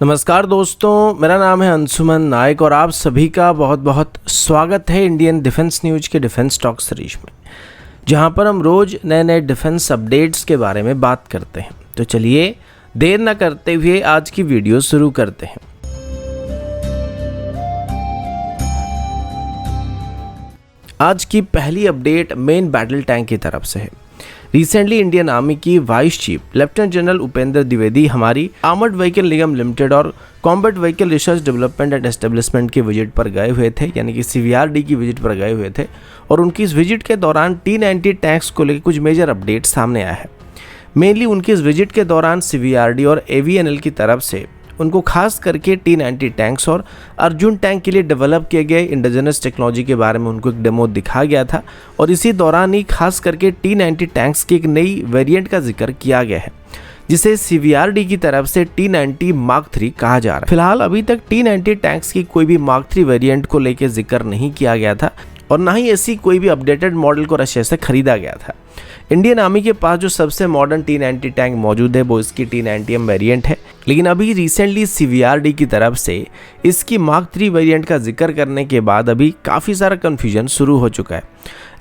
नमस्कार दोस्तों, मेरा नाम है अंशुमन नायक और आप सभी का बहुत बहुत स्वागत है इंडियन डिफेंस न्यूज के डिफेंस टॉक सीरीज में, जहां पर हम रोज नए नए डिफेंस अपडेट्स के बारे में बात करते हैं। तो चलिए देर न करते हुए आज की वीडियो शुरू करते हैं। आज की पहली अपडेट मेन बैटल टैंक की तरफ से है। रिसेंटली इंडियन आर्मी की vice chief lieutenant general Upendra Dwivedi हमारी आर्मर्ड व्हीकल निगम लिमिटेड और combat vehicle research development and establishment के विजिट पर गए हुए थे, यानी कि CVRD की विजिट पर गए हुए थे। और उनकी इस विजिट के दौरान T-90 टैंक्स को लेकर कुछ मेजर अपडेट सामने आया है। मेनली उनकी इस विजिट के दौरान CVRD और AVNL की तरफ से उनको खास करके T-90 टैंक्स और अर्जुन टैंक के लिए डेवलप किए गए इंडिजिनस टेक्नोलॉजी के बारे में उनको एक डेमो दिखाया गया था। और इसी दौरान ही खास करके T-90 टैंक्स की एक नई वेरिएंट का जिक्र किया गया है, जिसे CVRD की तरफ से T-90 Mark 3 कहा जा रहा है। फिलहाल अभी तक T-90 टैंक्स की कोई भी Mark 3 वेरिएंट को लेकर जिक्र नहीं किया गया था और ना ही ऐसी कोई भी अपडेटेड मॉडल को रशिया से खरीदा गया था। इंडियन आर्मी के पास जो सबसे मॉडर्न T-90 टैंक मौजूद है वो इसकी T-90M वेरिएंट है, लेकिन अभी रिसेंटली CVRD की तरफ से इसकी Mark 3 वेरिएंट का जिक्र करने के बाद अभी काफ़ी सारा कन्फ्यूजन शुरू हो चुका है।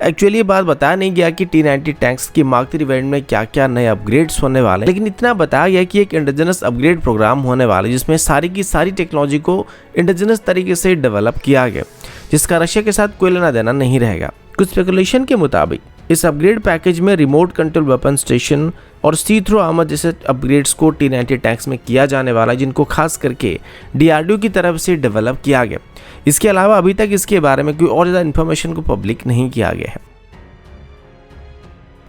एक्चुअली ये बात बताया नहीं गया कि T-90 टैंक्स की Mark 3 वेरिएंट में क्या क्या नए अपग्रेड्स होने वाले, लेकिन इतना बताया गया कि एक इंडिजिनस अपग्रेड प्रोग्राम होने वाला है जिसमें सारी की सारी टेक्नोलॉजी को इंडिजिनस तरीके से डेवलप किया गया, जिसका रशिया के साथ कोई लेना देना नहीं रहेगा। कुछ स्पेकुलेशन के मुताबिक इस अपग्रेड पैकेज में रिमोट कंट्रोल वेपन स्टेशन और सी थ्रो आर्मर जैसे अपग्रेड्स को T-90 टैंक्स में किया जाने वाला है, जिनको खास करके DRDO की तरफ से डेवलप किया गया। इसके अलावा अभी तक इसके बारे में कोई और ज़्यादा इन्फॉर्मेशन को पब्लिक नहीं किया गया है।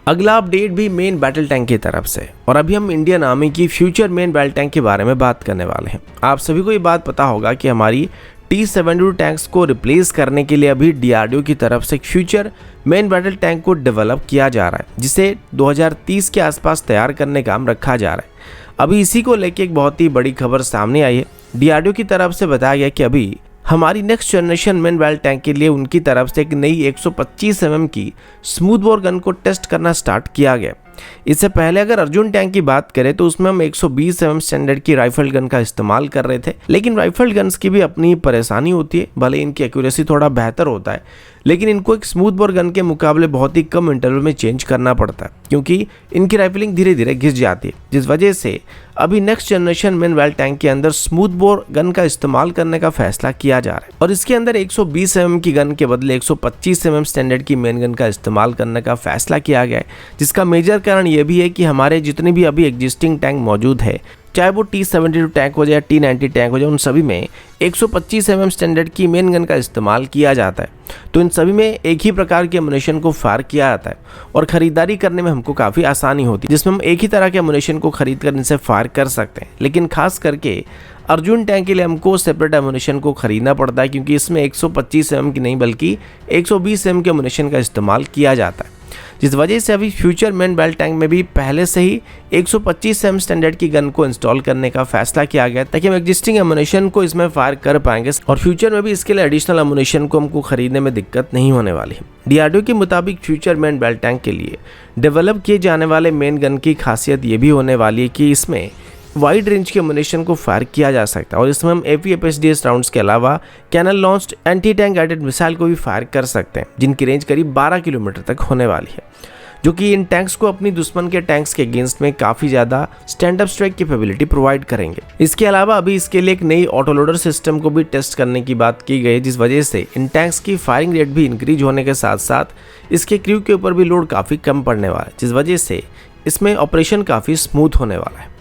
अगला अपडेट भी मेन बैटल टैंक की तरफ से, और अभी हम इंडियन आर्मी की फ्यूचर मेन बैटल टैंक के बारे में बात करने वाले हैं। आप सभी को ये बात पता होगा कि हमारी T-72 टैंक्स को रिप्लेस करने के लिए अभी DRDO की तरफ से एक फ्यूचर मेन बैटल टैंक को डेवलप किया जा रहा है, जिसे 2030 के आसपास तैयार करने का काम रखा जा रहा है। अभी इसी को लेकर एक बहुत ही बड़ी खबर सामने आई है। DRDO की तरफ से बताया गया कि अभी हमारी next generation main battle tank के लिए उनकी तरफ से एक नई 125 mm की स्मूथ बोर गन को टेस्ट करना स्टार्ट किया गया। इससे पहले अगर अर्जुन टैंक की बात करें तो उसमें हम 120 mm स्टैंडर्ड की राइफल गन का इस्तेमाल कर रहे थे, लेकिन राइफल गन्स की भी अपनी परेशानी होती है। भले इनकी एक्यूरेसी थोड़ा बेहतर होता है, लेकिन इनको एक स्मूथ बोर गन के मुकाबले बहुत ही कम इंटरवल में चेंज करना पड़ता है, क्योंकि इनकी राइफलिंग धीरे धीरे घिस जाती है, जिस वजह से अभी next generation main battle tank के अंदर स्मूथ बोर गन का इस्तेमाल करने का फैसला किया जा रहा है। और इसके अंदर 120 mm की गन के बदले 125 mm स्टैंडर्ड की मेन गन का इस्तेमाल करने का फैसला किया गया है, जिसका मेजर कारण यह भी है कि हमारे जितने भी अभी एग्जिस्टिंग टैंक मौजूद है, चाहे वो T-72 टैंक हो जाए, T-90 टैंक हो जाए, उन सभी में 125 mm स्टैंडर्ड की मेन गन का इस्तेमाल किया जाता है। तो इन सभी में एक ही प्रकार के एमुनेशन को फायर किया जाता है और ख़रीदारी करने में हमको काफ़ी आसानी होती है, जिसमें हम एक ही तरह के एमुनेशन को खरीद कर इनसे फायर कर सकते हैं। लेकिन खास करके अर्जुन टैंक के लिए हमको सेपरेट एमुनेशन को खरीदना पड़ता है, क्योंकि इसमें 125 mm की नहीं बल्कि 120 mm के एमुनेशन का इस्तेमाल किया जाता है, जिस वजह से अभी फ्यूचर मेन बैटल टैंक में भी पहले से ही 125 mm स्टैंडर्ड की गन को इंस्टॉल करने का फैसला किया गया, ताकि हम एग्जिस्टिंग एमुनेशन को इसमें फायर कर पाएंगे और फ्यूचर में भी इसके लिए एडिशनल एमुनेशन को हमको खरीदने में दिक्कत नहीं होने वाली है। DRDO के मुताबिक फ्यूचर मेन बैटल टैंक के लिए डेवलप किए जाने वाले मेन गन की खासियत ये भी होने वाली है कि इसमें वाइड रेंज के एमुनेशन को फायर किया जा सकता है और इसमें हम AP/FSDS राउंड्स के अलावा cannon launched anti tank guided missile को भी फायर कर सकते हैं, जिनकी रेंज करीब 12 किलोमीटर तक होने वाली है, जो कि इन टैंक्स को अपनी दुश्मन के टैंक्स के अगेंस्ट में काफ़ी ज़्यादा stand up strike capability provide करेंगे। इसके अलावा अभी इसके लिए एक नई ऑटोलोडर सिस्टम को भी टेस्ट करने की बात की गई है, जिस वजह से इन टैंक्स की फायरिंग रेट भी इंक्रीज होने के साथ साथ इसके क्रू के ऊपर भी लोड काफ़ी कम पड़ने वाला है, जिस वजह से इसमें ऑपरेशन काफ़ी स्मूथ होने वाला है।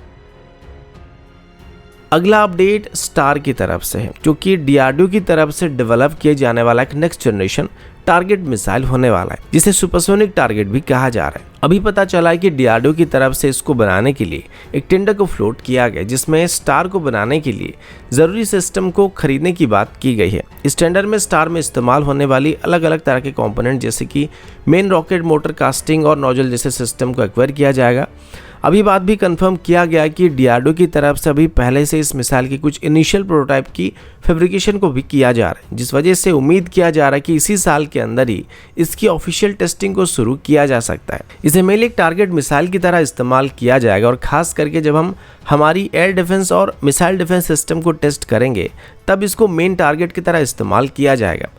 अगला अपडेट स्टार की तरफ से है, जो कि DRDO की तरफ से डेवलप किए जाने वाला एक नेक्स्ट जनरेशन टारगेट मिसाइल होने वाला है, जिसे सुपरसोनिक टारगेट भी कहा जा रहा है। अभी पता चला है कि DRDO की तरफ से इसको बनाने के लिए एक टेंडर को फ्लोट किया गया, जिसमें स्टार को बनाने के लिए ज़रूरी सिस्टम को खरीदने की बात की गई है। इस टेंडर में स्टार में इस्तेमाल होने वाली अलग अलग तरह के कंपोनेंट जैसे कि मेन रॉकेट मोटर कास्टिंग और नोजल जैसे सिस्टम को एक्वायर किया जाएगा। अभी बात भी कंफर्म किया गया कि डीआरडीओ की तरफ से अभी पहले से इस मिसाइल की कुछ इनिशियल प्रोटोटाइप की फैब्रिकेशन को भी किया जा रहा है, जिस वजह से उम्मीद किया जा रहा है कि इसी साल के अंदर ही इसकी ऑफिशियल टेस्टिंग को शुरू किया जा सकता है। इसे मेनली एक टारगेट मिसाइल की तरह इस्तेमाल किया जाएगा और खास करके जब हम हमारी एयर डिफेंस और मिसाइल डिफेंस सिस्टम को टेस्ट करेंगे तब इसको मेन टारगेट की तरह इस्तेमाल किया जाएगा।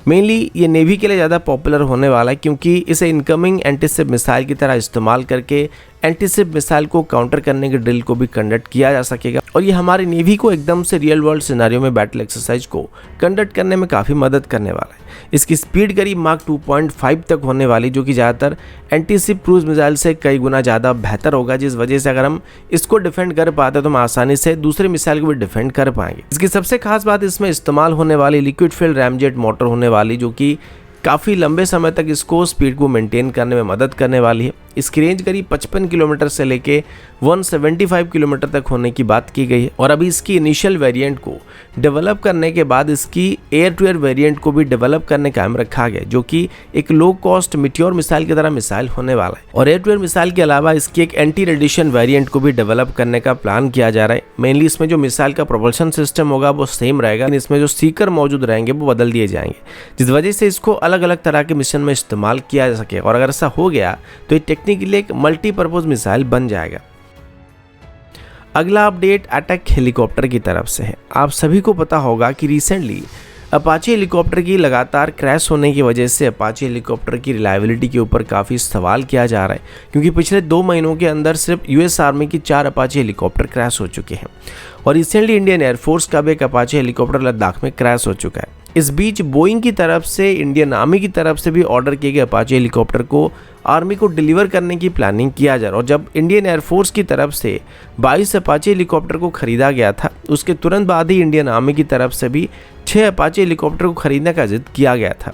मेनली ये नेवी के लिए ज़्यादा पॉपुलर होने वाला है क्योंकि इसे इनकमिंग एंटीशिप मिसाइल की तरह इस्तेमाल करके एंटीशिप मिसाइल को काउंटर करने के ड्रिल को भी कंडक्ट किया जा सकेगा और ये हमारे नेवी को एकदम से रियल वर्ल्ड सिनेरियो में बैटल एक्सरसाइज को कंडक्ट करने में काफ़ी मदद करने वाला है। इसकी स्पीड करीब मार्क 2.5 तक होने वाली, जो कि ज़्यादातर एंटीशिप क्रूज मिसाइल से कई गुना ज़्यादा बेहतर होगा, जिस वजह से अगर हम इसको डिफेंड कर पाते तो हम आसानी से दूसरे मिसाइल को भी डिफेंड कर पाएंगे। इसकी सबसे खास बात इसमें इस्तेमाल होने वाली लिक्विड फ्यूल रैमजेट मोटर होने वाली, जो कि काफ़ी लंबे समय तक इसको स्पीड को मेंटेन करने में मदद करने वाली है। इसकी रेंज करीब 55 किलोमीटर से लेके 175 किलोमीटर तक होने की बात की गई है और अभी इसकी इनिशियल वेरिएंट को डेवलप करने के बाद इसकी एयर टू एयर वेरिएंट को भी डेवलप करने का काम रखा गया, जो कि एक लो कॉस्ट मिट्योर मिसाइल की तरह मिसाइल होने वाला है। और एयर टू एयर मिसाइल के अलावा इसकी एक एंटी रेडिएशन वेरिएंट को भी डेवलप करने का प्लान किया जा रहा है। मेनली इसमें जो मिसाइल का प्रोपल्शन सिस्टम होगा वो सेम रहेगा, लेकिन इसमें जो सीकर मौजूद रहेंगे वो बदल दिए जाएंगे, जिस वजह से इसको अलग अलग तरह के मिशन में इस्तेमाल किया जा सके और अगर ऐसा हो गया तो ये टेक्निकली एक मल्टीपर्पज मिसाइल बन जाएगा। अगला अपडेट अटैक हेलीकॉप्टर की तरफ से है। आप सभी को पता होगा कि रिसेंटली अपाचे हेलीकॉप्टर की लगातार क्रैश होने की वजह से अपाचे हेलीकॉप्टर की रिलायबिलिटी के ऊपर काफ़ी सवाल किया जा रहा है, क्योंकि पिछले 2 महीनों के अंदर सिर्फ यूएस आर्मी की 4 अपाचे हेलीकॉप्टर क्रैश हो चुके हैं और रिसेंटली इंडियन एयरफोर्स का भी एक अपाचे हेलीकॉप्टर लद्दाख में क्रैश हो चुका है। इस बीच बोइंग की तरफ से इंडियन आर्मी की तरफ से भी ऑर्डर किए गए अपाचे हेलीकॉप्टर को आर्मी को डिलीवर करने की प्लानिंग किया जा रहा है और जब इंडियन एयरफोर्स की तरफ से 22 अपाचे हेलीकॉप्टर को खरीदा गया था, उसके तुरंत बाद ही इंडियन आर्मी की तरफ से भी 6 अपाचे हेलीकॉप्टर को खरीदने का जिद किया गया था।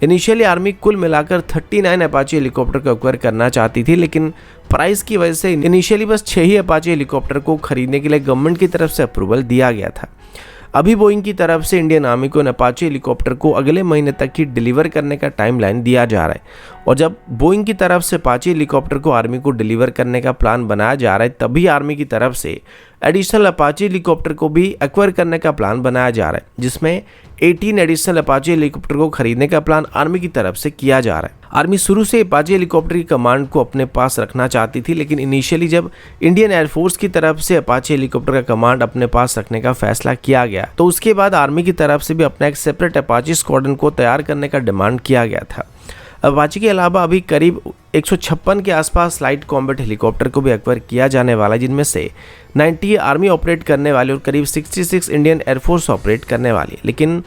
इनिशियली आर्मी कुल मिलाकर 39 अपाचे हेलीकॉप्टर को एक्वायर करना चाहती थी, लेकिन प्राइस की वजह से इनिशियली बस 6 ही अपाचे हेलीकॉप्टर को खरीदने के लिए गवर्नमेंट की तरफ से अप्रूवल दिया गया था। अभी बोइंग की तरफ से इंडियन आर्मी को अपाचे हेलीकॉप्टर को अगले महीने तक ही डिलीवर करने का टाइमलाइन दिया जा रहा है और जब बोइंग की तरफ से अपाचे हेलीकॉप्टर को आर्मी को डिलीवर करने का प्लान बनाया जा रहा है, तभी आर्मी की तरफ से एडिशनल अपाचे हेलीकॉप्टर को भी एक्वायर करने का प्लान बनाया जा रहा है, जिसमें 18 एडिशनल अपाचे हेलीकॉप्टर को खरीदने का प्लान आर्मी की तरफ से किया जा रहा है। आर्मी शुरू से अपाचे हेलीकॉप्टर की कमांड को अपने पास रखना चाहती थी, लेकिन इनिशियली जब इंडियन एयरफोर्स की तरफ से अपाचे हेलीकॉप्टर का कमांड अपने पास रखने का फैसला किया गया, तो उसके बाद आर्मी की तरफ से भी अपना एक सेपरेट अपाचे स्क्वाड्रन को तैयार करने का डिमांड किया गया था। अपाचे के अलावा अभी करीब 156 के आसपास लाइट कॉम्बैट हेलीकॉप्टर को भी एक्वायर किया जाने वाला है, जिनमें से 90 आर्मी ऑपरेट करने वाली और करीब 66 इंडियन एयरफोर्स ऑपरेट करने वाली। लेकिन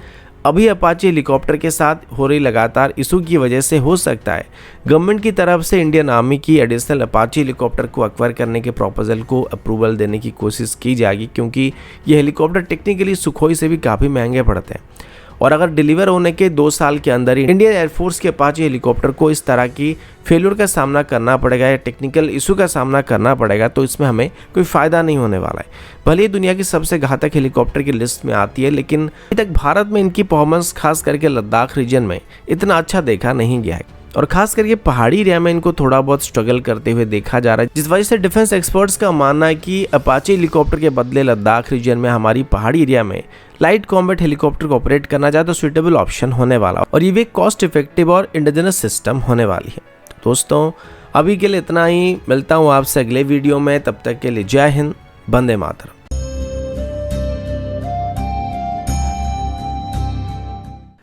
अभी अपाचे हेलीकॉप्टर के साथ हो रही लगातार इशू की वजह से हो सकता है गवर्नमेंट की तरफ से इंडियन आर्मी की एडिशनल अपाचे हेलीकॉप्टर को एक्वायर करने के प्रपोजल को अप्रूवल देने की कोशिश की जाएगी, क्योंकि ये हेलीकॉप्टर टेक्निकली सुखोई से भी काफ़ी महंगे पड़ते हैं और अगर डिलीवर होने के 2 साल के अंदर ही इंडियन एयरफोर्स के अपाचे हेलीकॉप्टर को इस तरह की फेल्योर का सामना करना पड़ेगा या टेक्निकल इशू का सामना करना पड़ेगा, तो इसमें हमें कोई फ़ायदा नहीं होने वाला है। भले ही दुनिया की सबसे घातक हेलीकॉप्टर की लिस्ट में आती है, लेकिन अभी तक भारत में इनकी परफॉर्मेंस खास करके लद्दाख रीजन में इतना अच्छा देखा नहीं गया है और खास करके पहाड़ी एरिया में इनको थोड़ा बहुत स्ट्रगल करते हुए देखा जा रहा है, जिस वजह से डिफेंस एक्सपर्ट्स का मानना है कि अपाचे हेलीकॉप्टर के बदले लद्दाख रीजन में हमारी पहाड़ी एरिया में लाइट कॉम्बैट हेलीकॉप्टर को ऑपरेट करना ज़्यादा सुइटेबल ऑप्शन होने वाला और ये भी कॉस्ट इफेक्टिव और इंडिजिनस सिस्टम होने वाली है। दोस्तों अभी के लिए इतना ही, मिलता हूँ आपसे अगले वीडियो में, तब तक के लिए जय हिंद, वंदे मातरम।